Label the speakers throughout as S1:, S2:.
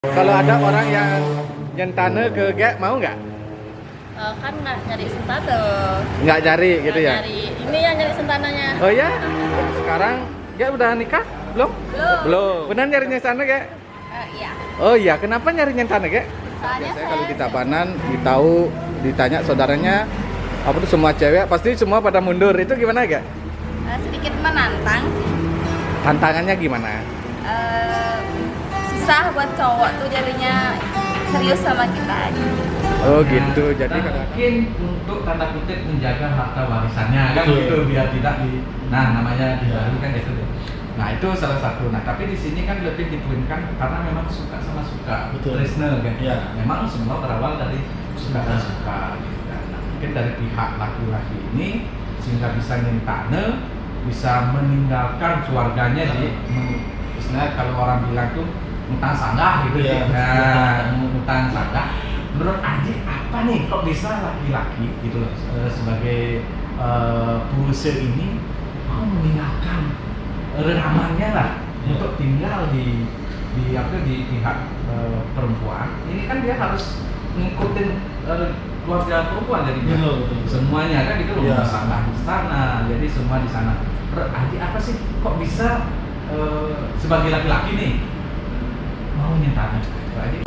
S1: Kalau ada orang yang nyentane ke gek mau nggak?
S2: Kan nggak nyari sentana.
S1: Nggak nyari gitu
S2: Nggak
S1: ya?
S2: nyari. Ini yang nyari sentananya.
S1: Oh ya? Sekarang gek udah nikah? Belum?
S2: Belum.
S1: Belum. Benar nyari nyentane gek?
S2: Iya.
S1: Oh iya, kenapa nyari nyentane gek?
S2: Soalnya
S1: Biasanya kalau di Tabanan ditahu ditanya saudaranya apa tuh semua cewek pasti semua pada mundur. Itu gimana gek?
S2: Sedikit menantang sih.
S1: Tantangannya gimana?
S2: Susah buat cowok tuh jadinya serius sama kita.
S1: Oh gitu. Jadi
S3: mungkin untuk tanda kutip menjaga harta warisannya kan
S4: Betul.
S3: gitu biar tidak namanya dihilangkan kan gitu. Nah itu salah satu. Nah tapi di sini kan lebih dipoinkan karena memang suka sama suka.
S4: Betul.
S3: Tresna kan.
S4: Iya.
S3: Memang semua berawal dari suka dan suka. Gitu kan. Nah, mungkin dari pihak laki-laki ini sehingga bisa nyentane, bisa meninggalkan keluarganya di istilahnya kalau orang bilang tuh utang sanggah gitu
S4: Iya.
S3: ya. Nah, utang sanggah. Menurut Aji apa nih kok bisa laki-laki gitu loh sebagai pengusaha ini mau meninggalkan rekamannya lah untuk tinggal di pihak perempuan. Ini kan dia harus ngikutin keluarga perempuan jadi
S4: Betul.
S3: semuanya kan itu
S4: Iya.
S3: rumah sanggah di sana, jadi semua di sana. Menurut Aji apa sih kok bisa sebagai laki-laki nih mau nyentane? Menurut Aji?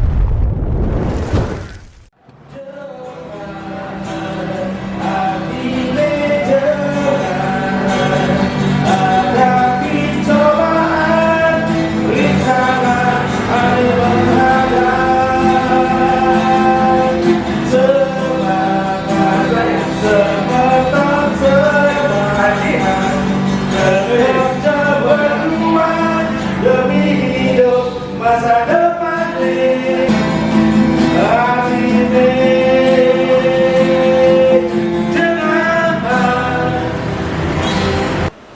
S5: Masa depan ini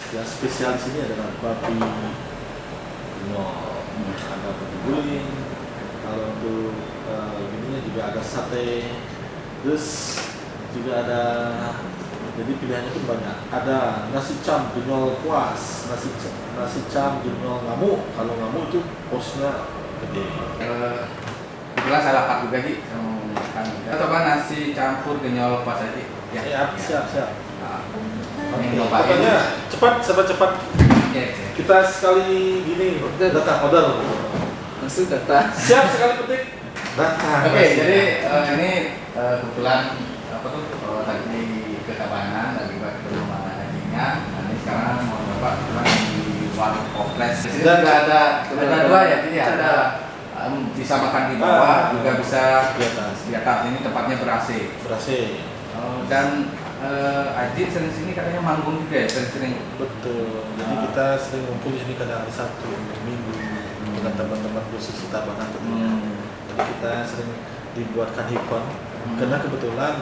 S4: Yang spesial di sini adalah babi ada babi guling. Kalau untuk ininya juga ada sate, terus juga ada, jadi pilihannya pun banyak. Ada nasi cam jumol puas, nasi cam jumol ngamuk. Kalau ngamuk itu posnya gede.
S3: Kebetulan saya lapar juga Ji sama makan. Kita coba nasi campur genyol pas aja.
S4: Ya, siap.
S3: Nah,
S4: Oke,
S3: nyobain.
S4: pokoknya cepat, cepat.
S3: Oke.
S4: Kita sekali gini datang order.
S3: Langsung datang.
S4: Siap sekali petik. Datang.
S3: Oke, jadi ini kebetulan apa tuh tadi ke Tabanan dan juga ketemu sama Ajinya. Nah, ini sekarang mau coba kebetulan di warung kompleks. Di sini
S4: Dan
S3: juga ada dua ya, jadi ada bisa makan di bawah, juga bisa
S4: di atas.
S3: di atas. Ini tempatnya ber-AC.
S4: Berhasil.
S3: Dan Aji sering sini katanya manggung juga ya, sering-sering.
S4: Betul. Jadi kita sering ngumpul di sini kadang hari Sabtu, Minggu dengan teman-teman khusus di Tabanan tentunya. Jadi kita sering dibuatkan event karena kebetulan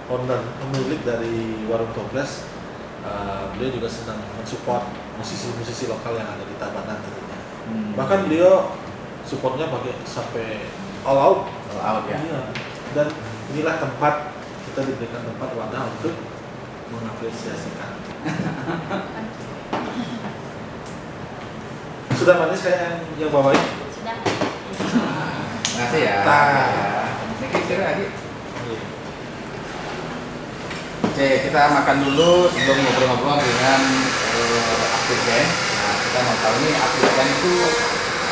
S4: owner pemilik dari warung toples beliau juga sedang mensupport musisi-musisi lokal yang ada di Tabanan tentunya. Bahkan beliau supportnya pakai sampai all out.
S3: All out ya.
S4: Iya. Dan inilah tempat kita diberikan tempat wadah untuk mengapresiasikan. Sudah manis kayak yang bawain?
S2: Sudah.
S3: Makasih ya.
S4: Tah.
S3: Ini kira Aji. Oke, kita makan dulu sebelum ngobrol-ngobrol dengan Apik Band. Nah, kita mau tahu nih Apik Band itu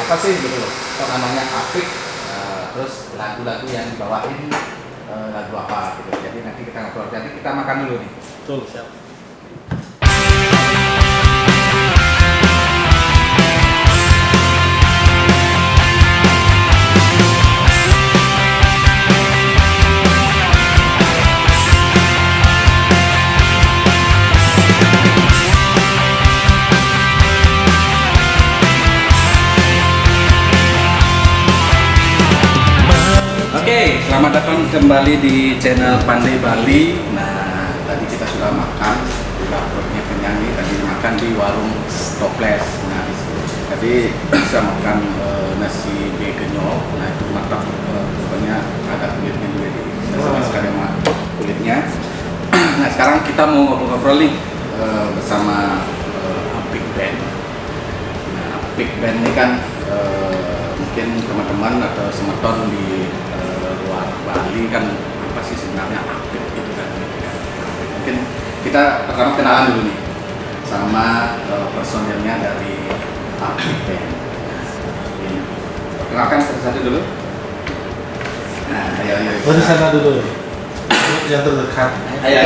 S3: apa sih gitu loh. Kok namanya Apik, terus lagu-lagu yang dibawain lagu apa gitu. Jadi nanti kita ngobrol. Jadi kita makan dulu nih.
S4: Betul, siap.
S3: Oke, selamat datang kembali di channel Pandai Bali. Nah, tadi kita sudah makan, sudah perutnya kenyang nih. Tadi makan di warung toples. Nah, tadi bisa makan nasi begenyol. Nah, itu mantap. Pokoknya ada kulitnya juga di. Saya suka sekali sama kulitnya. Nah, sekarang kita mau ngobrol-ngobrol nih bersama Apik Band. Nah, Apik Band ini kan mungkin mungkin teman-teman atau semeton di luar Bali kan apa sih sebenarnya apik gitu kan. Mungkin kita pertama kenalan dulu nih sama personilnya dari Apik Band. Kenalkan satu-satu dulu. Nah, ayo.
S4: Dari sana dulu. Yang terdekat.
S3: Ayo.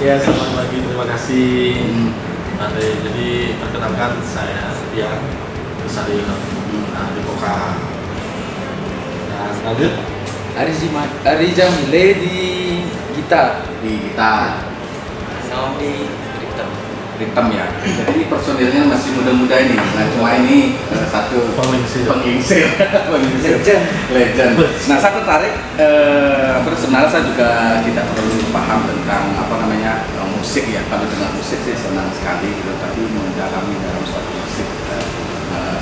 S4: Ya, selamat pagi. Terima kasih. Ade. Jadi perkenalkan saya Pian Besari di Poka. Dan lanjut.
S1: Arija Mile di gitar.
S3: Di kita
S1: Naomi
S3: Ritem ya. Jadi personilnya masih muda-muda ini. Nah, cuma ini satu
S4: Pengingsir.
S3: Legend. Nah, saya tertarik. Sebenarnya saya juga tidak terlalu paham tentang apa namanya musik ya. Kalau dengan musik sih senang sekali gitu. Tapi mendalami dalam suatu musik.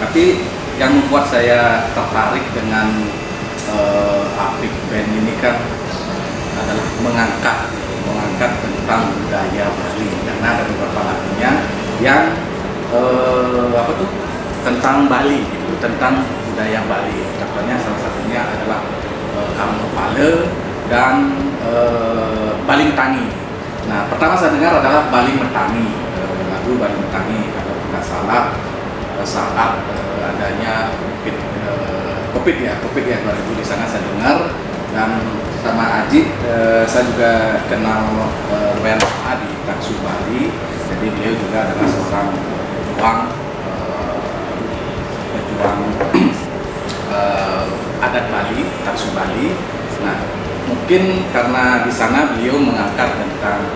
S3: Tapi yang membuat saya tertarik dengan Apik Band ini kan adalah mengangkat tentang budaya Bali, karena ada beberapa lagunya yang tentang Bali gitu, tentang budaya Bali. Contohnya salah satunya adalah Kamu Pale dan Baling Tangi. Nah, pertama saya dengar adalah Baling Metangi, lagu Baling Metangi kalau tidak salah saat adanya COVID ya 2000 di sana saya dengar. Dan sama Aji, saya juga kenal WNA di Taksu Bali. Jadi beliau juga adalah seorang pejuang adat Bali, Taksu Bali. Nah, mungkin karena di sana beliau mengangkat tentang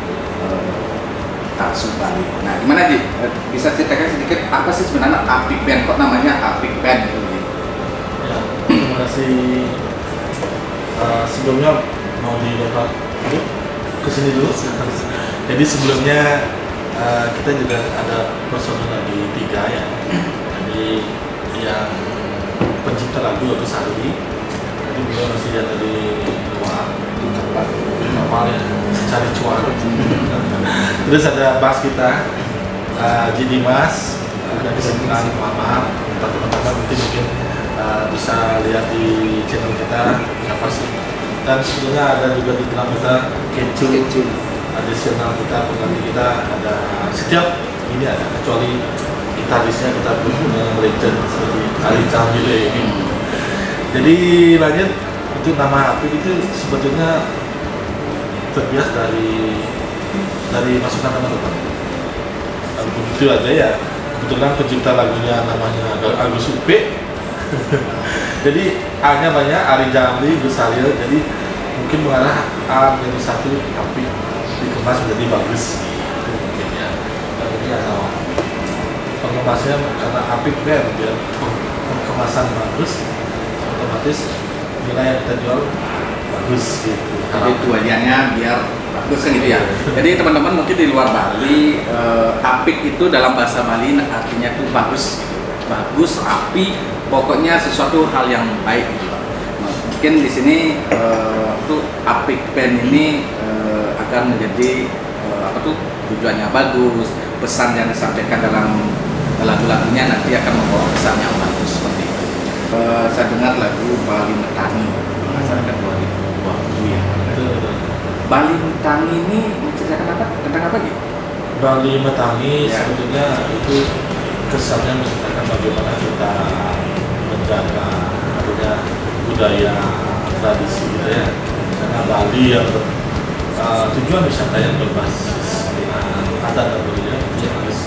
S3: Taksu Bali. Nah, gimana Ji? Bisa ceritakan sedikit apa sih sebenarnya Apik Band? Kok namanya Apik Band gitu?
S4: Ya, terima kasih. Sebelumnya mau dilempar dulu ke sini dulu. Jadi sebelumnya kita juga ada personil lagi 3 ya. Jadi yang pencipta lagu itu Sari. Jadi beliau masih ada di luar kapal ya, cari cuan. Terus ada bass kita Jidimas, ada kesimpulan Muhammad. Teman-teman mungkin bisa lihat di channel kita apa sih. Dan sebetulnya ada juga di dalam kita Kencul additional kita, pengganti kita ada setiap ini ada, kecuali gitarisnya kita punya legend seperti Ali Camile ini. Jadi lanjut, untuk nama Apik itu sebetulnya terbias dari masukan teman-teman. Begitu aja ya. Kebetulan pencipta lagunya namanya Agus Upe. Jadi A-nya banyak, Ari Jamli, Gusalil, jadi mungkin mengarah A menjadi satu, tapi dikemas menjadi bagus. Itu mungkin ya. Dan ini ada pengemasnya karena Apik Band, biar kemasan bagus, otomatis nilai yang kita jual bagus gitu.
S3: Jadi tujuannya biar bagus kan gitu ya. Jadi teman-teman mungkin di luar Bali, Apik itu dalam bahasa Bali artinya itu bagus gitu. Bagus, api, pokoknya sesuatu hal yang baik gitu. Mungkin di sini Apik Band ini akan menjadi tujuannya bagus, pesan yang disampaikan dalam lagu-lagunya nanti akan membawa pesan yang bagus seperti itu. Saya dengar lagu Bali Metangi masyarakat 2020 ya. Bali Metangi ini menceritakan apa? Tentang apa gitu?
S4: Bali Metangi
S3: Ya.
S4: sebetulnya itu kesannya menceritakan bagaimana kita menjaga adanya budaya tradisi gitu ya. Karena Bali yang tujuan wisata yang berbasis adat dan budaya yang harus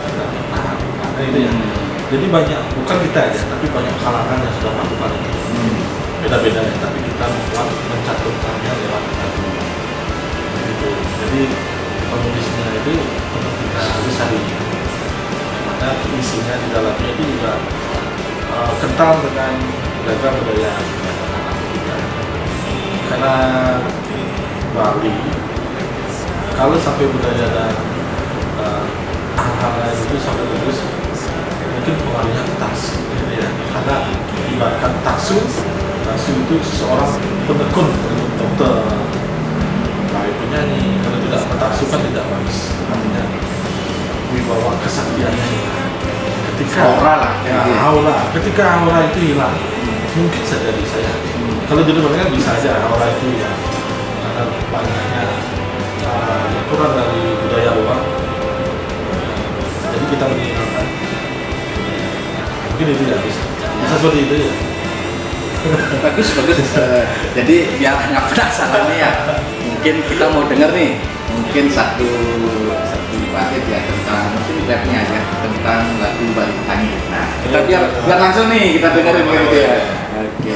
S4: kita pertahankan itu ya. Jadi banyak, bukan kita aja, tapi banyak kalangan yang sudah melakukan itu. Beda-beda ya, tapi kita mencatatkannya lewat lagu. Gitu. Jadi penulisnya itu untuk kita harus hari. Karena isinya di dalamnya itu juga kental dengan beragam budaya kita. Karena Bali, kalau sampai budaya dan hal-hal itu sampai bagus, mungkin pengaruhnya ke taksu, gitu ya. Karena ibaratkan taksu itu seseorang penekun, dokter, baik penyanyi. Kalau tidak taksu kan tidak bagus, artinya wibawa kesaktiannya. ketika
S3: Aura lah,
S4: ya,
S3: gitu.
S4: aura, ketika aura itu hilang, mungkin saja bisa ya. Kalau di luar kan bisa aja aura itu ya, karena banyaknya kurang dari budaya luar. Jadi kita meninggalkan, mungkin itu ya bisa seperti itu ya.
S3: Bagus. Jadi biar nggak penasaran nih ya, mungkin kita mau denger nih, mungkin satu bait ya tentang mungkin rapnya aja tentang lagu Bali Metangi. Nah, kita biar langsung nih kita dengerin gitu ya. Oke.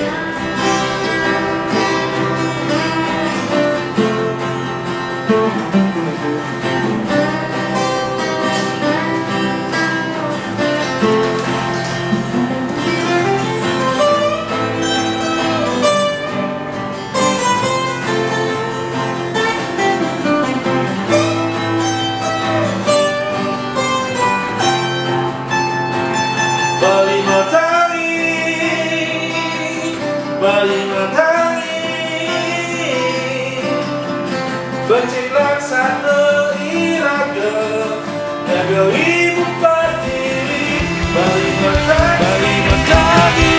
S4: Bali Metangi, Bali Metangi, becik laksana iraga, jaga ibu berdiri. Bali Metangi, Bali Metangi,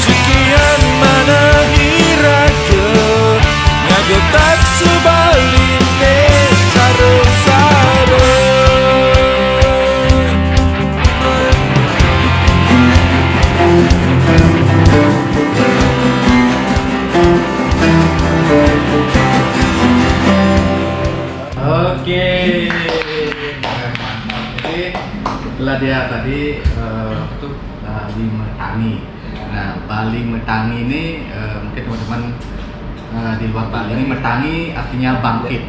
S4: sekian mana iraga, jaga tak sebaliknya saro-saro.
S3: Oke. Mantap. Jadi setelah dia tadi apa tuh Bali Metangi. Nah, Bali Metangi ini mungkin teman-teman di luar Bali ini Metangi artinya bangkit.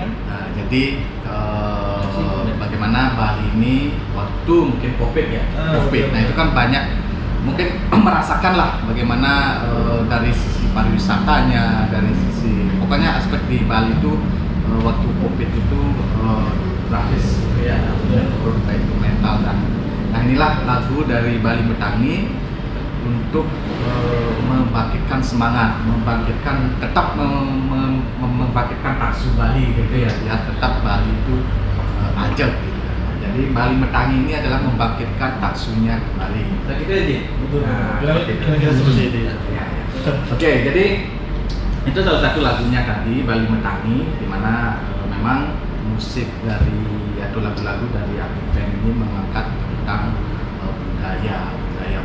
S3: Jadi bagaimana Bali ini waktu mungkin Covid ya. Covid. Nah, itu kan banyak mungkin merasakan lah bagaimana dari sisi pariwisatanya, dari sisi pokoknya aspek di Bali itu waktu Covid itu gratis ya, baik itu mental dan nah inilah lagu dari Bali Metangi untuk membangkitkan semangat, tetap membangkitkan taksu Bali gitu ya, biar tetap Bali itu ajak gitu. Jadi Bali Metangi ini adalah membangkitkan taksunya Bali. Nah, gitu aja.
S4: Betul.
S3: Nah,
S4: Kira-kira seperti itu ya.
S3: Oke, jadi itu salah satu lagunya tadi Bali Metangi, di mana memang musik dari atau lagu-lagu dari Aku Band ini mengangkat tentang budaya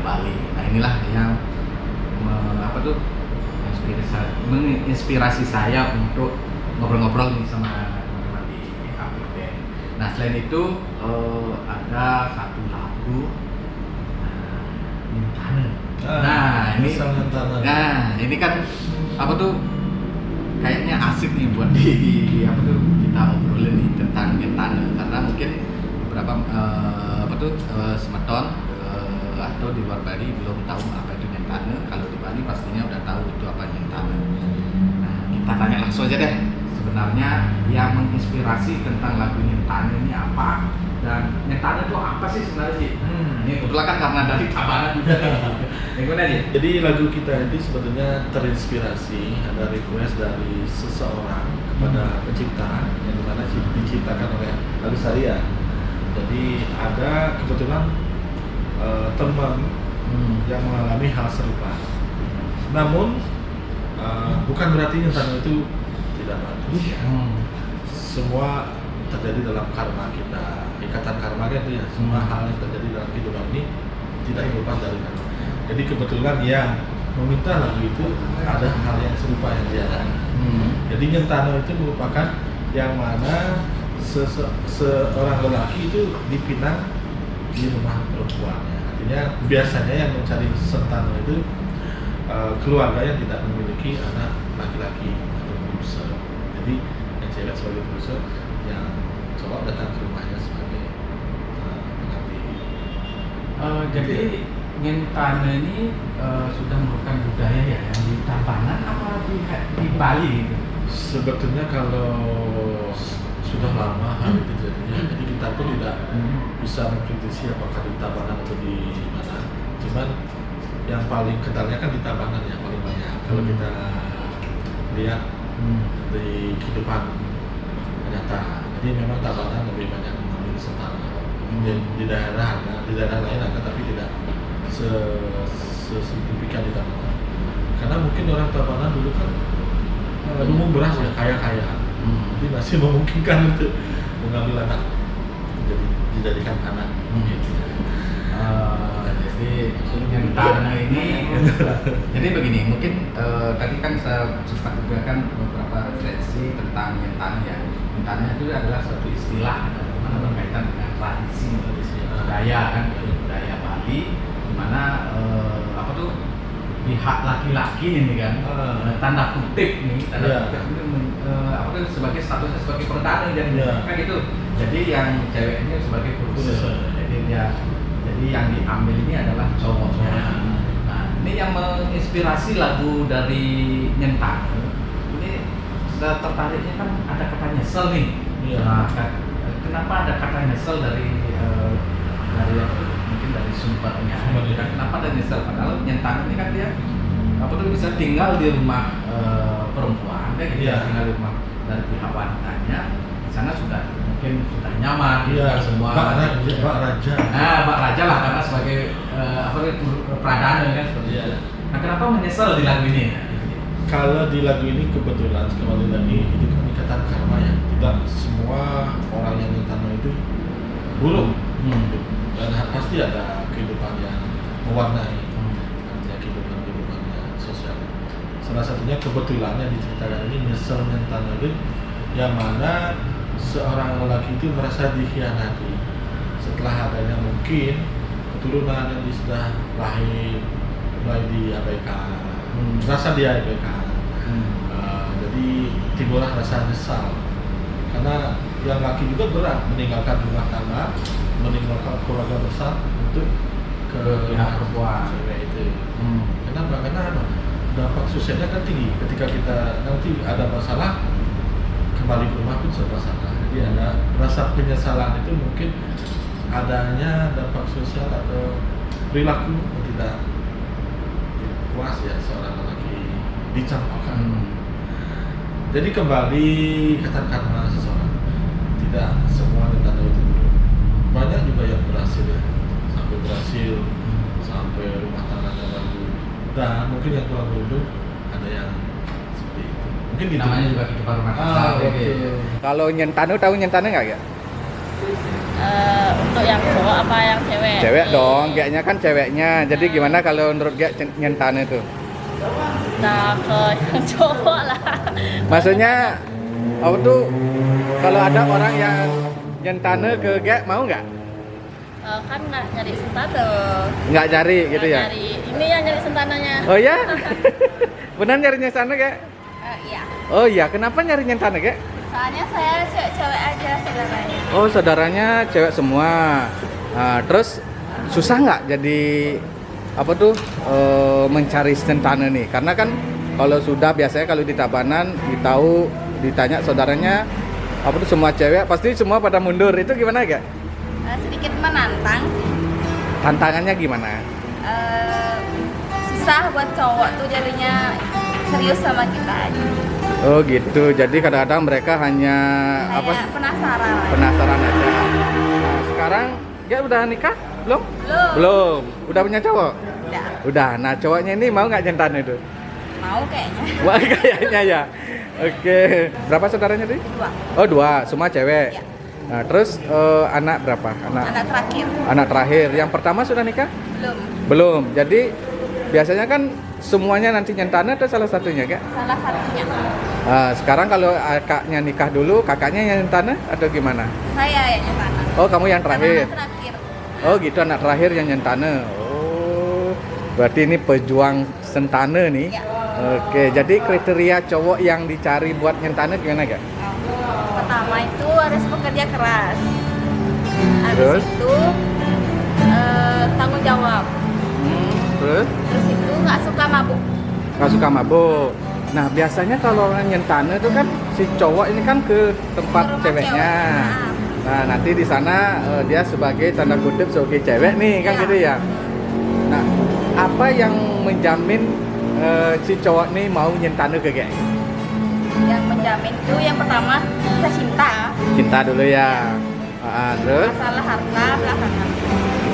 S3: Bali. Nah inilah yang menginspirasi saya untuk ngobrol-ngobrol nih sama teman-teman di Aku Band. Nah selain itu ada satu lagu Nyentane. Nah ini kan apa tuh kayaknya asik nih buat di apa tuh kita obrolin nih tentang Nyentane, karena mungkin beberapa semeton atau di luar Bali belum tahu apa itu Nyentane. Kalau di Bali pastinya udah tahu itu apa Nyentane. Nah kita tanya langsung aja deh, sebenarnya yang menginspirasi tentang lagu Nyentane ini apa, dan Nyentane itu apa sih sebenarnya sih? Ini kebetulan kan karena dari Tabanan juga. Gimana sih?
S4: Jadi lagu kita ini sebetulnya terinspirasi ada request dari seseorang kepada pencipta yang dimana diciptakan oleh Agus Arya. Jadi ada kebetulan teman yang mengalami hal serupa. Namun bukan berarti Nyentane itu tidak bagus. Semua terjadi dalam karma kita, ikatan karma kan itu ya. Semua hal yang terjadi dalam kehidupan ini tidak lepas dari karma. Jadi kebetulan yang meminta lagu itu ada hal yang serupa yang dia alami. Jadi Nyentane itu merupakan yang mana seorang lelaki itu dipinang di rumah perempuannya. Artinya biasanya yang mencari sentana itu keluarga yang tidak memiliki anak laki-laki atau bungsu. Jadi yang cewek sebagai bungsu yang cowok datang ke rumahnya sebagai pengantin.
S3: Jadi Nyentane ini sudah merupakan budaya ya yang di Tabanan apa di Bali gitu?
S4: Sebetulnya kalau sudah lama hal itu terjadinya, jadi kita pun tidak bisa memprediksi apakah di Tabanan atau di mana. Cuman yang paling kentalnya kan di Tabanan yang paling banyak. Kalau kita lihat di kehidupan nyata, jadi memang Tabanan lebih banyak mengambil setara. Di daerah ada, di daerah lain ada, tapi tidak sesignifikan di Tabanan. Karena mungkin orang Tabanan dulu kan lumbung beras ya, kaya-kaya. Jadi masih memungkinkan untuk mengambil anak, jadi dijadikan anak. Gitu.
S1: Jadi nyentana ini jadi begini, mungkin tadi kan saya sempat juga kan beberapa refleksi tentang nyentana ya. Nyentana itu adalah suatu istilah mana berkaitan dengan tradisi budaya kan, budaya Bali, di mana apa tuh pihak laki-laki ini kan tanda kutip nih, tanda kutip ini apa tuh sebagai statusnya sebagai perdana jadi kan gitu. Jadi yang cewek ini sebagai produser. Jadi yang diambil ini adalah cowoknya. Nah, ini yang menginspirasi lagu dari Nyentana. Ini saya tertariknya kan ada kata nyesel nih. Nah, kenapa ada kata nyesel dari mungkin dari sumbernya? Kenapa ada nyesel? Padahal Nyentana ini kan dia apa tuh bisa tinggal di rumah perempuan, kan gitu, tinggal di rumah dari pihak wanitanya. Di sana mungkin sudah nyaman, semua
S4: Bak Raja.
S1: Bak Raja lah karena sebagai pradana kan seperti itu. Nah, kenapa menyesal di lagu ini?
S4: Kalau di lagu ini kebetulan sekali lagi itu kan ikatan karma ya. Tidak semua orang yang nyentana itu buruk. Dan pasti ada kehidupan yang mewarnai. Artinya kehidupannya sosial. Salah satunya kebetulan yang diceritakan ini nyesel nyentana itu yang mana seorang lelaki itu merasa dikhianati setelah adanya mungkin keturunan yang sudah lahir mulai diabaikan, merasa diabaikan. Jadi timbullah rasa nyesal karena yang laki juga berat meninggalkan rumah tangga, meninggalkan keluarga besar untuk ke rumah perempuan cewek itu. Kenapa? Karena dampak sosialnya kan tinggi. Ketika kita nanti ada masalah kembali ke rumah pun serba salah. Jadi ada rasa penyesalan itu mungkin adanya dampak sosial atau perilaku yang tidak puas ya seorang lelaki dicampakkan. Jadi kembali katakanlah seseorang tidak semua nyentana itu buruk. Banyak juga yang berhasil ya, sampai rumah tangganya bagus. Dan mungkin yang kurang beruntung ada yang seperti itu. Mungkin gitu.
S1: Namanya juga kehidupan rumah tangga. Kalau Nyentana, tahu Nyentana nggak ya?
S2: Untuk yang cowok apa yang cewek?
S1: Cewek dong, kayaknya kan ceweknya. Jadi gimana kalau menurut Gek Nyentana itu?
S2: Nah, ke yang cowok lah.
S1: Maksudnya apa tuh? Kalau ada orang yang Nyentana ke Gek mau nggak?
S2: Kan nggak nyari sentana.
S1: Nggak cari gitu ya?
S2: Nyari. Ini yang nyari sentananya.
S1: Oh ya? Benar nyari Nyentana Gek?
S2: Iya.
S1: Oh iya, kenapa nyari Nyentana Gek?
S2: Soalnya saya cewek-cewek aja saudaranya.
S1: Oh, saudaranya cewek semua. Nah, terus susah nggak jadi apa tuh mencari Nyentana nih? Karena kan kalau sudah biasanya kalau di Tabanan ditanya saudaranya apa tuh semua cewek pasti semua pada mundur. Itu gimana Gek?
S2: Sedikit menantang sih.
S1: Tantangannya gimana?
S2: Susah buat cowok tuh jadinya serius sama kita aja.
S1: Oh gitu. Jadi kadang-kadang mereka hanya
S2: Kayak penasaran.
S1: penasaran aja. Nah, sekarang dia udah nikah belum? Belum. Udah punya cowok?
S2: Udah.
S1: Udah. Nah, cowoknya ini mau nggak Nyentana itu?
S2: Mau kayaknya.
S1: Wah, kayaknya ya. Oke. Berapa saudaranya tadi?
S2: 2.
S1: Oh, 2. Semua cewek.
S2: Ya.
S1: Nah, terus anak berapa?
S2: Anak terakhir.
S1: Anak terakhir. Yang pertama sudah nikah?
S2: Belum.
S1: Belum. Jadi biasanya kan semuanya nanti Nyentana atau salah satunya, Kak?
S2: Salah satunya.
S1: Sekarang kalau kakaknya nikah dulu, kakaknya yang Nyentana atau gimana?
S2: Saya yang nyentana.
S1: Oh, kamu yang terakhir.
S2: Anak terakhir.
S1: Oh, gitu, anak terakhir yang Nyentana. Oh. Berarti ini pejuang Nyentana nih.
S2: Ya.
S1: Oke, jadi kriteria cowok yang dicari buat Nyentana gimana, Kak?
S2: Pertama itu harus bekerja keras. Habis
S1: Terus?
S2: itu tanggung jawab.
S1: Terus?
S2: Terus itu nggak suka mabuk.
S1: Nggak suka mabuk. Nah, biasanya kalau orang Nyentana itu kan si cowok ini kan ke tempat
S2: Ke rumah
S1: ceweknya.
S2: cewek.
S1: Nah, nanti di sana dia sebagai tanda kutip sebagai cewek nih, kan
S2: Iya.
S1: gitu ya. Nah, apa yang menjamin si cowok nih mau Nyentana ke Gek?
S2: Yang menjamin itu yang pertama kita cinta.
S1: Cinta dulu ya.
S3: Terus
S2: Masalah harta belakangan.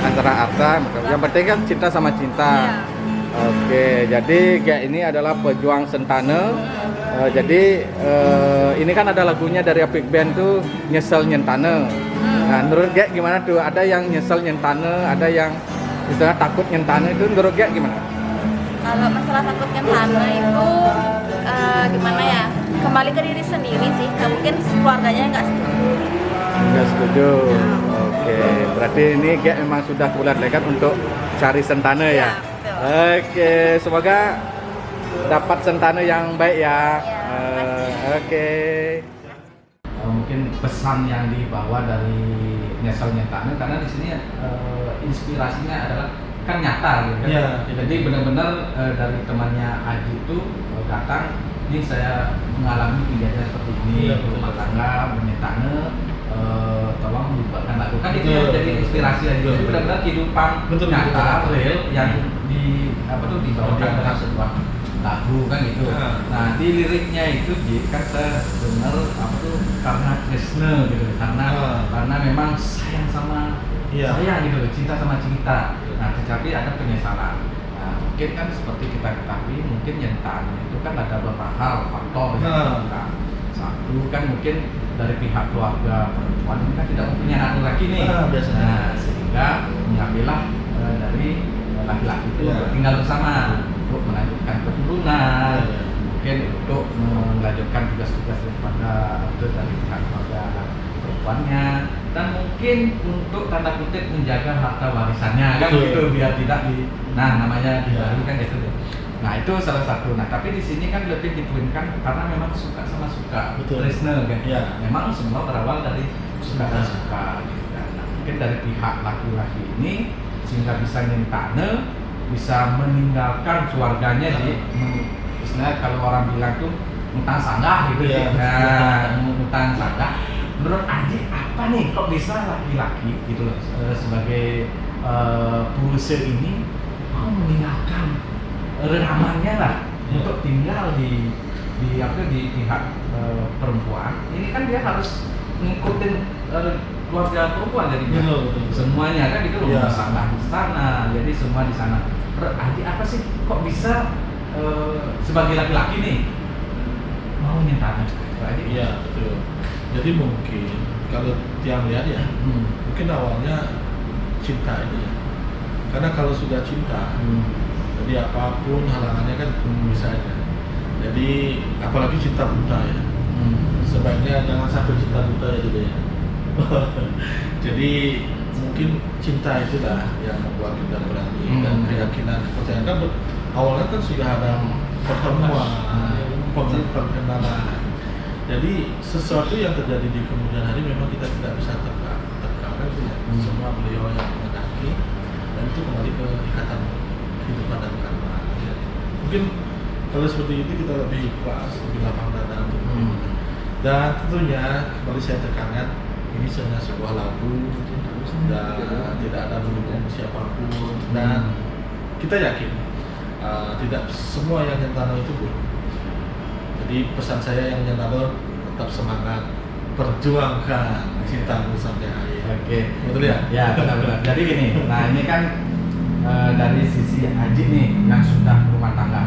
S3: antara harta, yang penting kan cinta sama cinta.
S2: Iya.
S3: Oke, jadi kayak ini adalah pejuang Sentane. Jadi ini kan ada lagunya dari Apik Band tuh, Nyesel Nyentane. Nah, menurut Gek gimana tuh? Ada yang nyesel nyentane, ada yang misalnya takut nyentane, itu menurut Gek gimana?
S2: Kalau masalah takut nyentane itu gimana ya? Kembali ke diri sendiri sih. Nah, mungkin keluarganya nggak setuju.
S3: Nggak setuju. Oke, berarti ini Gek memang sudah bulat tekad untuk cari Sentane ya?
S2: Ya, betul.
S3: Oke, semoga dapat Sentane yang baik ya. Oke.
S1: Mungkin pesan yang dibawa dari Nyesel Nyentane, karena di sini inspirasinya adalah kan nyata gitu kan.
S4: Iya.
S1: Jadi benar-benar dari temannya Aji itu datang, ini saya mengalami kejadian seperti ini,
S4: Iya, betul.
S1: rumah tangga menyentane, tolong lupakan lagu kan itu
S4: Betul,
S1: yang jadi
S4: betul.
S1: inspirasi aja.
S4: Betul,
S1: Jadi
S4: betul.
S1: benar-benar kehidupan
S4: Betul,
S1: nyata
S4: betul.
S1: real yang di apa tuh dibawakan
S4: Iya.
S1: dalam sebuah lagu kan gitu.
S4: Nah.
S1: Nah di liriknya itu kan saya dengar apa tuh karena Krishna gitu, karena memang sayang sama
S4: Iya.
S1: saya gitu, cinta sama cinta. Nah tetapi ada penyesalan. Nah mungkin kan seperti kita ketahui, mungkin nyentane itu kan ada beberapa hal faktor yang
S4: Nah.
S1: dilakukan. Satu kan mungkin dari pihak keluarga perempuan ini kan tidak mempunyai anak laki nih.
S4: Nah, biasanya.
S1: Nah, sehingga mengambillah dari laki-laki itu
S4: Iya.
S1: tinggal bersama untuk melanjutkan keturunan,
S4: Iya.
S1: mungkin untuk melanjutkan tugas-tugas daripada dari pihak keluarga perempuannya, dan mungkin untuk tanda kutip menjaga harta warisannya kan
S4: Betul.
S1: gitu, biar tidak namanya
S4: Iya.
S1: dibagi kan gitu. Nah itu salah satu. Nah tapi di sini kan lebih dipoinkan karena memang suka sama suka,
S4: Betul.
S1: tresna kan.
S4: Iya.
S1: Memang semua berawal dari suka dan suka gitu kan. Nah, mungkin dari pihak laki-laki ini sehingga bisa nyentane, bisa meninggalkan keluarganya di istilahnya kalau orang bilang tuh utang sanggah gitu
S4: Iya,
S1: ya. Nah, utang sanggah. Menurut Aji apa nih kok bisa laki-laki gitu loh sebagai puruse ini mau meninggalkan rekamannya lah untuk tinggal di pihak perempuan. Ini kan dia harus ngikutin keluarga perempuan jadi
S4: Betul, betul.
S1: semuanya kan itu
S4: Iya.
S1: rumah sanggah di sana, jadi semua di sana. Adik apa sih kok bisa sebagai laki-laki nih mau nyentane? Adik?
S4: Iya, betul. Jadi mungkin kalau tiang lihat ya, mungkin awalnya cinta ini ya. Karena kalau sudah cinta, jadi apapun halangannya kan bisa aja. Jadi apalagi cinta buta ya. Sebaiknya jangan sampai cinta buta ya gitu ya. Jadi mungkin cinta itulah yang membuat kita berani dan keyakinan kepercayaan kan awalnya kan sudah ada pertemuan, perkenalan. Jadi sesuatu yang terjadi di kemudian hari memang kita tidak bisa terka kan itu ya. Semua beliau yang menghendaki dan itu kembali ke ikatan kehidupan dan karma. Ya. Mungkin kalau seperti itu kita lebih ikhlas, lebih lapang dada untuk dan tentunya kembali saya tekankan ini hanya sebuah lagu dan tidak ada mendukung siapapun dan kita yakin tidak semua yang nyentano itu buruk. Jadi pesan saya yang nyentano tetap semangat, perjuangkan cintamu sampai akhir.
S1: Oke.
S4: Betul ya?
S1: Ya benar-benar. Jadi gini, nah ini kan dari sisi Aji nih yang sudah berumah tangga.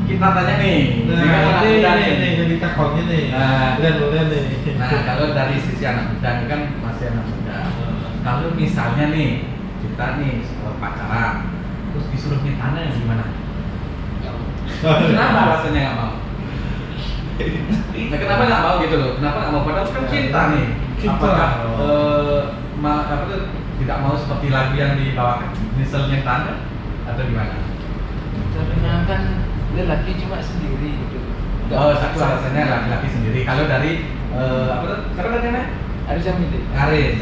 S1: Kita tanya nih, ini kan anak muda nih.
S4: jadi takutnya nih.
S1: Nah.
S4: Lihat nih.
S1: Nah kalau dari sisi anak muda ini kan masih anak muda. Kalau misalnya nih kita nih pacaran, terus disuruh nyentane gimana? Kenapa alasannya nggak mau? Nah, kenapa nggak mau gitu loh? Kenapa nggak mau? Padahal kan cinta nih.
S4: Cinta.
S1: Apakah apa tuh tidak mau seperti lagu yang dibawakan Nyesel Nyentane atau gimana?
S6: Karena kan lelaki cuma sendiri gitu.
S1: Oh, satu alasannya laki-laki sendiri. Kalau dari apa tuh? Siapa tadi namanya?
S6: Harus yang milih.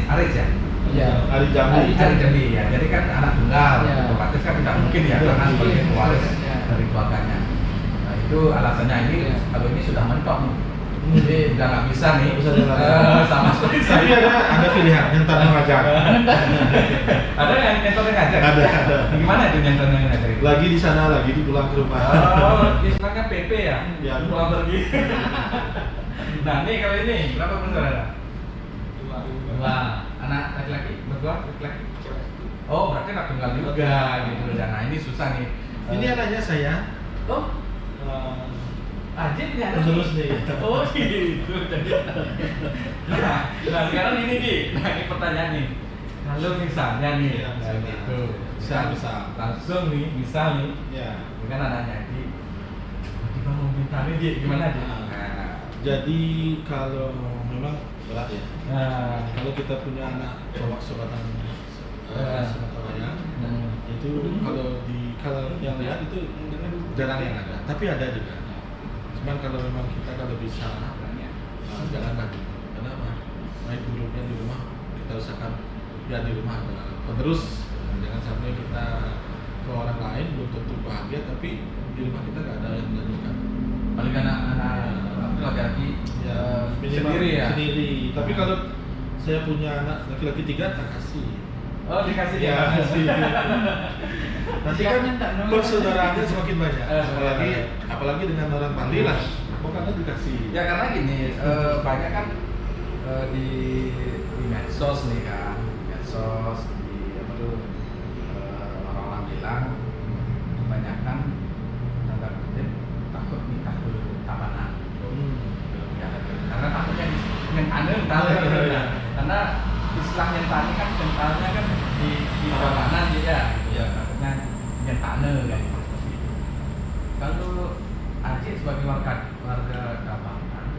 S1: Aris ya?
S6: Iya.
S4: Hari Jambi.
S1: Ari Jambi ya. Jadi kan anak tunggal,
S6: Ya.
S1: otomatis kan tidak mungkin ya karena sebagai pewaris
S6: Ya.
S1: dari keluarganya. Nah, itu alasannya ini
S6: Ya.
S1: kalau ini sudah mentok nih. Jadi udah nggak bisa nih.
S4: Bisa jalan.
S1: Sama sekali.
S4: Tapi ada pilihan nyentano ngajak.
S1: Ada yang nyentornya ngajak?
S4: Ada.
S1: Gimana itu nyentornya ngajak?
S4: Lagi di sana lagi di pulang ke rumah.
S1: Oh, istilahnya PP ya?
S4: Ya.
S1: Pulang pergi. Nah, nih kalau ini berapa pun saudara? Dua. anak laki-laki berdua laki-laki. Oh berarti anak tunggal juga gitu. Dan nah ini susah nih.
S4: Ini anaknya saya.
S1: Oh Ajit nih anak.
S4: Terus nih.
S1: Oh gitu. Nah sekarang ini Ji. Nah ini pertanyaan nih. Kalau misalnya nih,
S4: Ya,
S1: nah,
S4: misalnya.
S1: gitu,
S4: Bisa.
S1: langsung nih, bisa nih,
S4: Ya.
S1: ini kan anaknya Ji. Tiba mau minta nih Ji, gimana Ji?
S4: Nah. Jadi kalau memang berat ya.
S1: Nah,
S4: Kalau kita punya anak cowok sebatan Sumatera itu kalau yang lihat itu jarang yang ada, tapi ada juga. Cuman kalau memang kita kalau bisa jangan lagi, karena baik buruknya di rumah kita usahakan biar di rumah ada penerus. Jangan sampai kita ke orang lain belum tentu bahagia, tapi di rumah kita nggak ada yang melanjutkan.
S1: paling anak-anak itu laki-laki
S4: Minimal
S1: sendiri ya?
S4: Sendiri. Tapi kalau saya punya anak laki-laki 3 tak kasih.
S1: Oh dikasih
S4: Ya,
S1: ya?
S4: kasih. Nanti kan persaudaraannya semakin banyak. Apalagi dengan orang Bali lah. Pokoknya dikasih.
S1: Ya karena gini, banyak kan di medsos nih kan, medsos di apa tuh orang-orang bilang kebanyakan tanda kutip takut nikah dulu tabanan. Ya, karena takutnya nyentane tahu
S4: Ya.
S1: karena istilah nyentane kan mentalnya kan di tabanan ya.
S4: Ya.
S1: Takutnya nyentane kan. Kalau Aceh sebagai warga Tabanan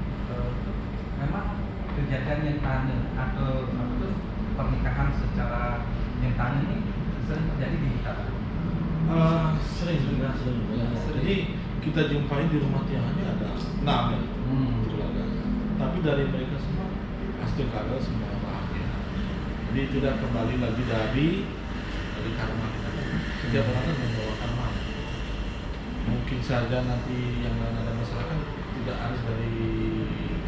S1: memang kejadian nyentane atau apa tuh pernikahan secara nyentane ini sering terjadi di Tabanan.
S4: Sering juga. Jadi kita jumpai di rumah tiangnya ada 6 ya. Keluarga. Tapi dari mereka semua pasti kagak semua bahagia. Jadi tidak kembali lagi dari karma kita. Setiap orang kan membawa karma. Mungkin saja nanti yang lain ada masalah kan tidak harus dari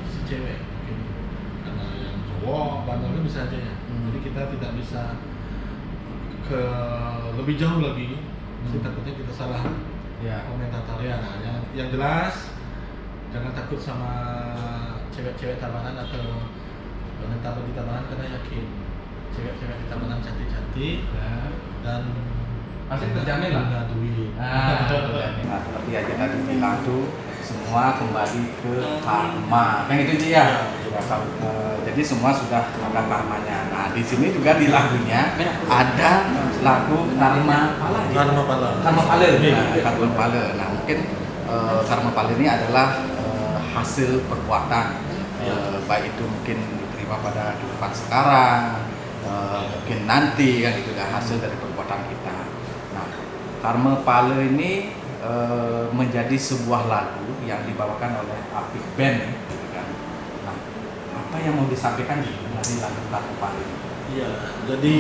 S4: si cewek, mungkin karena yang cowok bandelnya bisa aja ya. Jadi kita tidak bisa ke lebih jauh lagi. Jadi takutnya kita salah
S1: Ya.
S4: komentator ya. Yang jelas jangan takut sama cewek-cewek Tabanan atau menetap di Tabanan, karena yakin cewek-cewek di Tabanan cantik-cantik
S1: Ya.
S4: dan
S1: Pasti terjamin lah.
S4: punya duit.
S1: Terjamin.
S3: Nah, seperti aja tadi bilang tuh semua kembali ke karma. Kan itu dia. Ya, jadi semua sudah ada karmanya. Nah, di sini juga di lagunya ada lagu Karma Pala.
S4: Karma Pala.
S3: Karma Pala. Nah, Karma Pala. Nah, mungkin Karma Pala ini adalah hasil perbuatan. Baik itu mungkin diterima pada kehidupan sekarang, mungkin nanti kan itu adalah hasil dari perbuatan kita. Nah, Karma Pala ini menjadi sebuah lagu yang dibawakan oleh Apik Band gitu kan. Nah, apa yang mau disampaikan dari lagu Karma Pala ini?
S4: Iya, jadi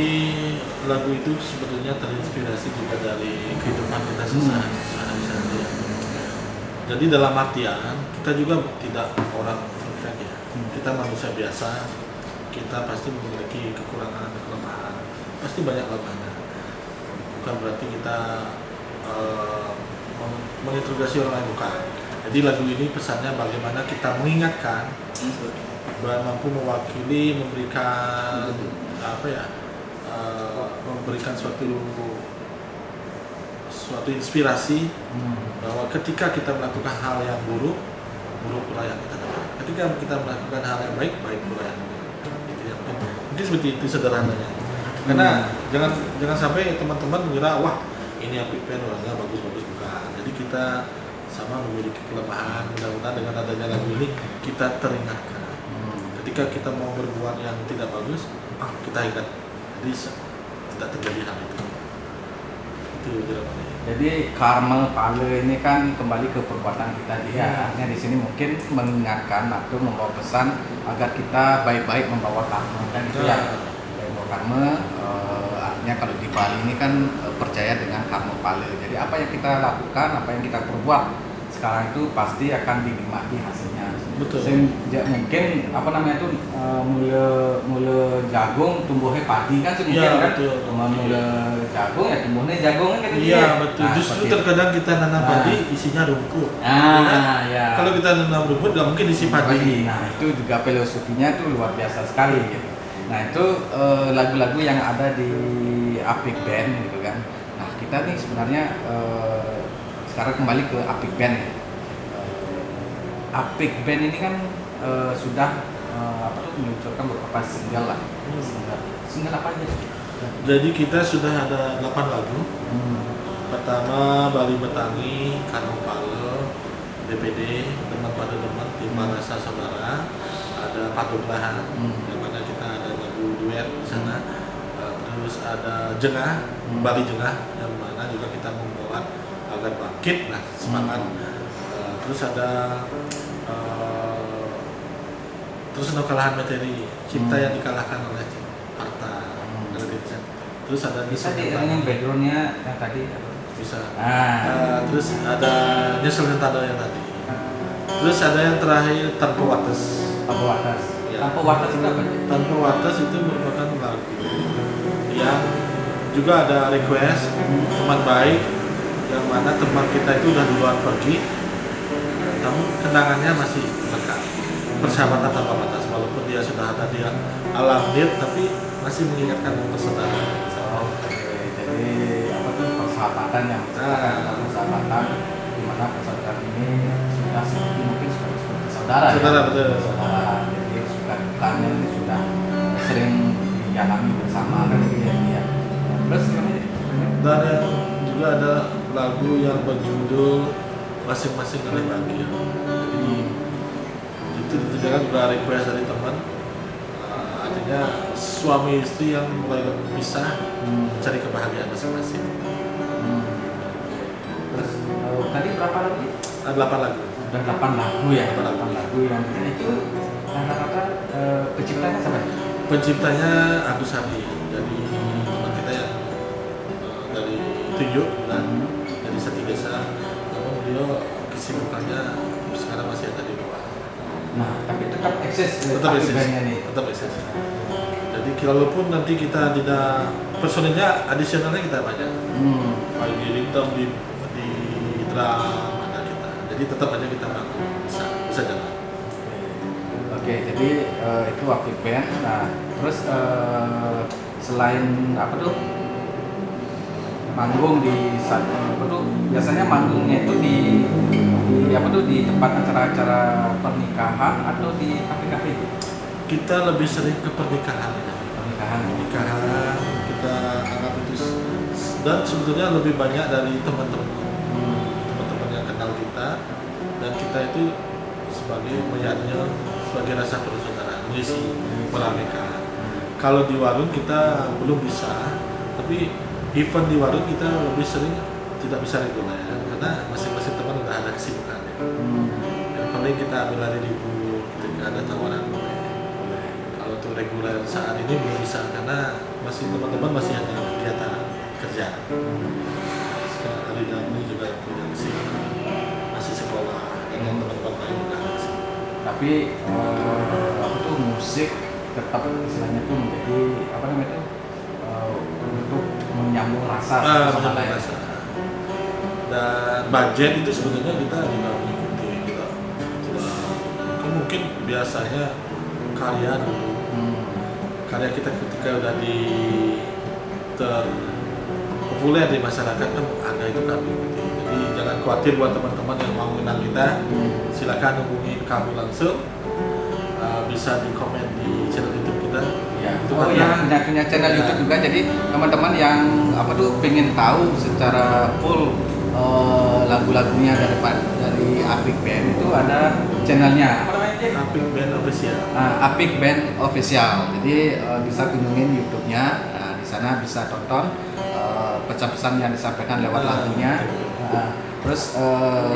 S4: lagu itu sebetulnya terinspirasi juga dari kehidupan kita sehari-hari. Jadi dalam artian kita juga tidak orang perfect ya. Kita manusia biasa, kita pasti memiliki kekurangan, kelemahan, pasti banyak kelemahannya. Bukan berarti kita menginterogasi orang lain, bukan. Jadi lagu ini pesannya bagaimana kita mengingatkan, mampu mewakili, memberikan apa ya, memberikan suatu inspirasi bahwa ketika kita melakukan hal yang buruk pula yang kita dapat. Ketika kita melakukan hal yang baik pula yang itu ya. Mungkin seperti itu sederhananya. Karena jangan sampai teman-teman mengira wah ini Apik Band orangnya bagus-bagus, bukan. Jadi kita sama memiliki kelemahan. Mudah-mudahan dengan adanya lagu ini kita teringatkan. Ketika kita mau berbuat yang tidak bagus, kita ingat. Jadi tidak terjadi hal itu. Itu jawabannya.
S3: Jadi Karma Pala ini kan kembali ke perbuatan kita dia. Artinya di sini mungkin mengingatkan atau membawa pesan agar kita baik-baik membawa karma kan gitu ya. Membawa karma artinya kalau di Bali ini kan percaya dengan Karma Pala. Jadi apa yang kita lakukan, apa yang kita perbuat sekarang itu pasti akan dinikmati hasilnya.
S4: Betul.
S3: Mungkin apa namanya itu mula jagung tumbuhnya padi kan mungkin
S4: Iya,
S3: kan.
S4: betul.
S3: Mula jagung ya tumbuhnya jagung kan gitu.
S4: Iya betul.
S3: Nah,
S4: Justru
S3: seperti itu.
S4: terkadang kita nanam padi isinya rumput.
S3: Ya.
S4: Kalau kita nanam rumput nggak mungkin isi padi.
S3: Nah itu juga filosofinya itu luar biasa sekali gitu.
S1: Nah itu lagu-lagu yang ada di Apik Band gitu kan. Nah kita nih sebenarnya sekarang kembali ke Apik Band ya. Apik Band ini kan sudah meluncurkan beberapa single lah. Single apa aja?
S4: Jadi kita sudah ada 8 lagu. Pertama Bali Betangi, Karang Pale, DPD, Teman Pada Teman, Lima Rasa Saudara, ada Patutlah, yang mana kita ada lagu duet di sana. Terus ada Jengah, Bali Jengah, yang mana juga kita membuat agar bangkit lah semangat. Terus ada terus Kalahan Materi, Cinta yang dikalahkan oleh harta. Terus ada
S1: Bisa yang backgroundnya yang tadi
S4: bisa.
S1: Ah.
S4: Terus ada Nyesel Tanda yang tadi. Terus ada yang terakhir Tanpa Watas.
S1: Tanpa Watas.
S4: Ya.
S1: Tanpa Watas itu apa?
S4: Tanpa Watas itu merupakan lagu yang juga ada request teman baik, yang mana teman kita itu udah duluan pergi, namun kenangannya masih lekat. Persahabatan tanpa batas, walaupun dia sudah ada di alam dir, tapi masih mengingatkan persaudaraan.
S1: Jadi apa tuh persahabatan yang persahabatan di mana persaudaraan ini sudah seperti mungkin seperti saudara.
S4: Saudara,
S1: ya?
S4: betul.
S1: Saudara. Jadi suka dukanya ini sudah sering dialami bersama kan gitu ya. Terus ini
S4: Dan yang juga ada lagu yang berjudul Masing-masing Oleh Bahagia. Jadi itu ditujukan juga request dari teman. Artinya suami istri yang mulai berpisah mencari kebahagiaan masing-masing.
S1: Terus tadi berapa lagi?
S4: Ada 8 lagu.
S1: Udah 8 lagu ya.
S4: 8
S1: lagu yang itu rata-rata penciptanya siapa?
S4: Penciptanya Agus Hadi, dari teman kita yang dari Tujuh dan dari Sati Desa. Namun beliau kesibukannya sekarang masih ada di luar.
S1: Nah, tapi tetap eksis
S4: Tetap eksis.
S1: bandnya nih.
S4: Tetap eksis. Jadi walaupun nanti kita tidak personilnya adisionalnya kita banyak. Kalau di ringtone di drum ada kita. Jadi tetap aja kita bisa jalan.
S1: Oke, jadi itu Apik Band. Nah, terus selain apa tuh manggung di apa tuh biasanya manggungnya itu di apa tuh di tempat acara-acara pernikahan atau di kafe-kafe itu?
S4: Kita lebih sering ke pernikahan.
S1: Pernikahan.
S4: Kita anggap itu, dan sebetulnya lebih banyak dari teman-teman yang kenal kita, dan kita itu sebagai melihatnya sebagai rasa persaudaraan, mengisi pernikahan. Kalau di warung kita belum bisa, tapi event di warung kita lebih sering tidak bisa reguler karena masing-masing teman udah ada kesibukannya. Yang paling kita ambil hari libur ketika ada tawaran boleh. Kalau untuk reguler saat ini belum bisa karena masih teman-teman masih ada kegiatan kerja. Sekarang hari ini juga punya kesibukan, masih sekolah dan yang teman-teman lain juga ada kesibukan.
S1: Tapi apa tuh musik tetap istilahnya tuh menjadi apa namanya itu untuk menyambung rasa sama lain.
S4: Dan budget itu sebetulnya kita juga mengikuti kita mungkin biasanya karya dulu karya kita ketika udah populer di masyarakat kan ada itu kami ikuti. Jadi jangan khawatir buat teman-teman yang mau kenal kita, silakan hubungi kami langsung. Bisa di komen di channel YouTube kita.
S1: Ya,
S4: Itu
S1: oh
S4: karena-
S1: ya, punya channel
S4: Ya.
S1: YouTube juga. Jadi teman-teman yang apa tuh pengen tahu secara full lagu-lagunya dari Apik Band itu ada channelnya. Apa namanya dia?
S4: Apik Band Official.
S1: Apik Band Official. Jadi bisa kunjungin YouTube-nya. Nah, di sana bisa tonton pesan-pesan yang disampaikan lewat lagunya. Terus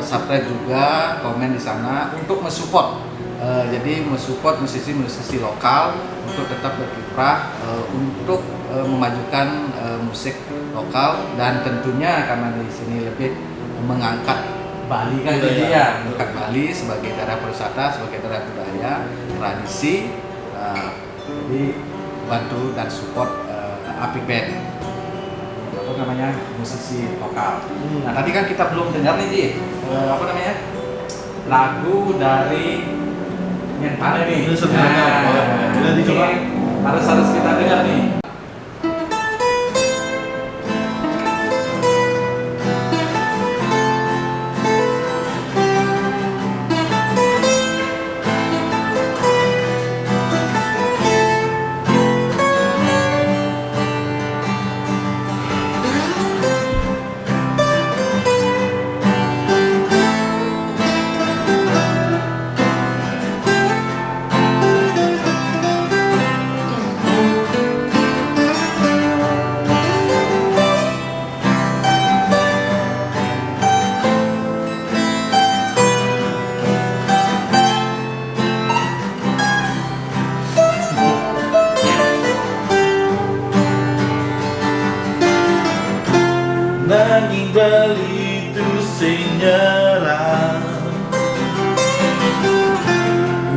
S1: subscribe juga, komen di sana untuk mensupport. Jadi mensupport musisi-musisi lokal untuk tetap berkiprah untuk memajukan musik lokal dan tentunya karena di sini lebih mengangkat Bali kan jadi ya mengangkat Bali sebagai daerah pariwisata, sebagai daerah budaya, tradisi. Jadi bantu dan support Apik Band, apa namanya, musisi lokal. Nah tadi kan kita belum dengar nih Ji, apa namanya, lagu dari yang mana nih?
S4: Ini sebenarnya boleh dicoba.
S3: harus kita dengar nih.
S4: Nanging belitu senyerah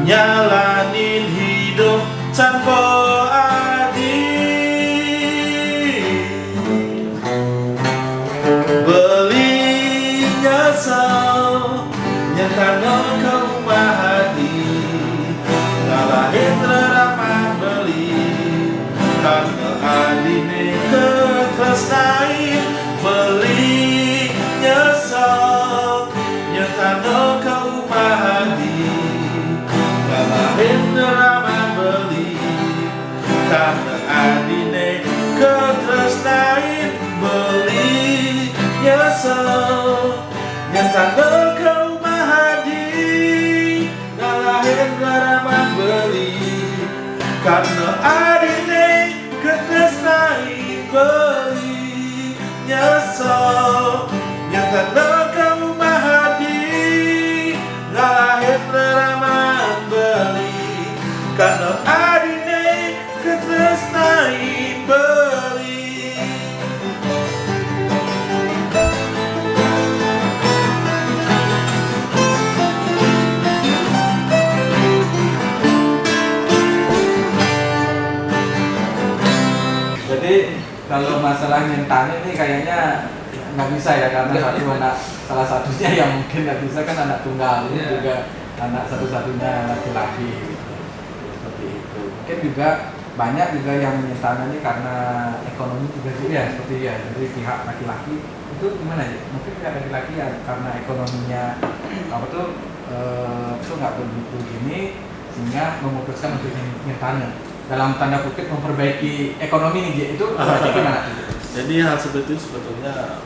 S4: nyalanin hidup tanpa adil, beli nyesel nyatano kau mahadi ngalahin ramah beli karena adine ketresnain beli nyesel nyatano kau mahadi ngalahin ramah beli karena adine ketresnain beli nyesel nyatano kau mahadi ngalahin ramah beli karena adine ketresnain beli nyesel nyatano kau mahadi ngalahin ramah beli karena adine ketresnain beli.
S3: Jadi kalau masalah nyentane ini kayaknya nggak bisa ya, karena satu anak, salah satunya yang mungkin nggak bisa kan anak tunggal, ini juga anak satu-satunya laki-laki gitu. Seperti itu. Mungkin juga banyak juga yang menyentane ini karena ekonomi juga sih ya, seperti ya dari pihak laki-laki itu gimana ya? Mungkin pihak laki-laki ya karena ekonominya apa tuh nggak begitu gini sehingga memutuskan untuk nyentane. Dalam tanda kutip memperbaiki ekonomi nih, Ji. Itu berarti gimana?
S4: Jadi hal seperti itu sebetulnya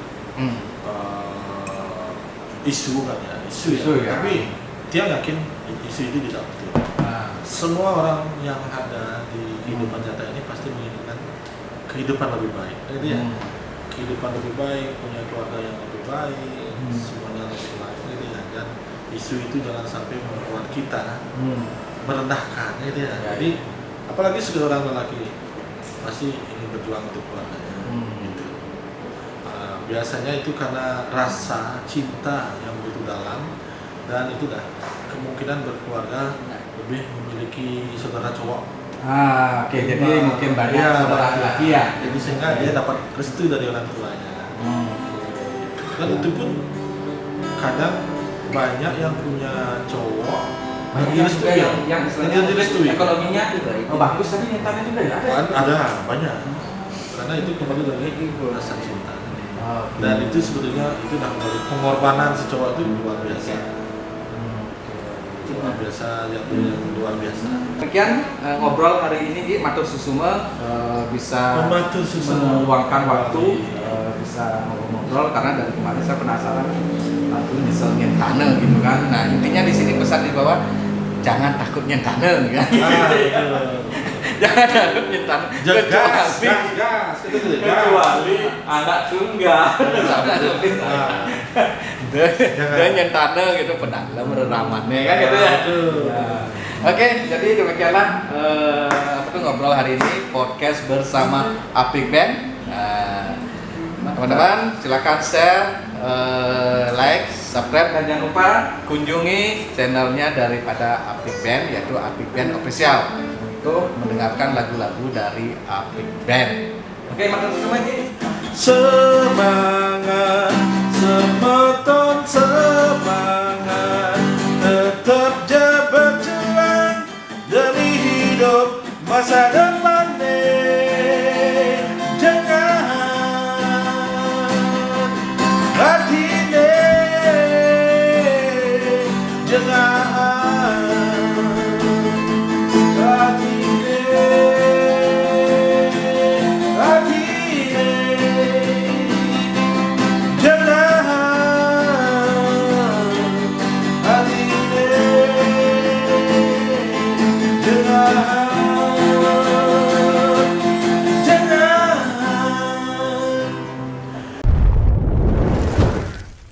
S4: isu kan ya, isu ya. Tapi dia yakin isu itu tidak betul. Semua orang yang ada di kehidupan nyata ini pasti menginginkan kehidupan lebih baik. Jadi ya, kehidupan lebih baik, punya keluarga yang lebih baik, semuanya lebih baik. Jadi ya, dan isu itu jangan sampai membuat kita merendahkan. Jadi ya, jadi apalagi seorang lelaki pasti ingin berjuang untuk keluarganya. Gitu. Biasanya itu karena rasa cinta yang begitu dalam, dan itu dah kemungkinan berkeluarga lebih memiliki saudara cowok.
S3: Oke. Jadi mungkin banyak saudara laki-laki ya.
S4: Jadi sehingga dia dapat restu dari orang tuanya. Dan itu pun kadang banyak yang punya cowok
S3: Banyak juga yang
S4: tidak direstui.
S3: Ekonominya bagus tapi nyentane juga ya.
S4: Ada banyak. Karena itu kembali lagi rasa cinta. Dan itu sebetulnya itu dah kembali pengorbanan si cowok itu luar biasa. Luar biasa, yang luar biasa.
S3: Sekian ngobrol hari ini, Ji. Matur susume bisa meluangkan waktu, bisa ngobrol karena dari kemarin saya penasaran lalu nyesel nyentane gitu kan. Nah, intinya di sini pesan di bawah, jangan takut nyentane kan. Jangan takut nyentane. Kecuali anak tunggal. Dia nyentane gitu pedang reramannya kan gitu ya. Oke, jadi demikianlah ngobrol hari ini podcast bersama Apik Band. Teman-teman silakan share, like, subscribe, dan jangan lupa kunjungi channelnya daripada Apik Band, yaitu Apik Band Official, untuk mendengarkan lagu-lagu dari Apik Band. Oke, matur suwun, Ji.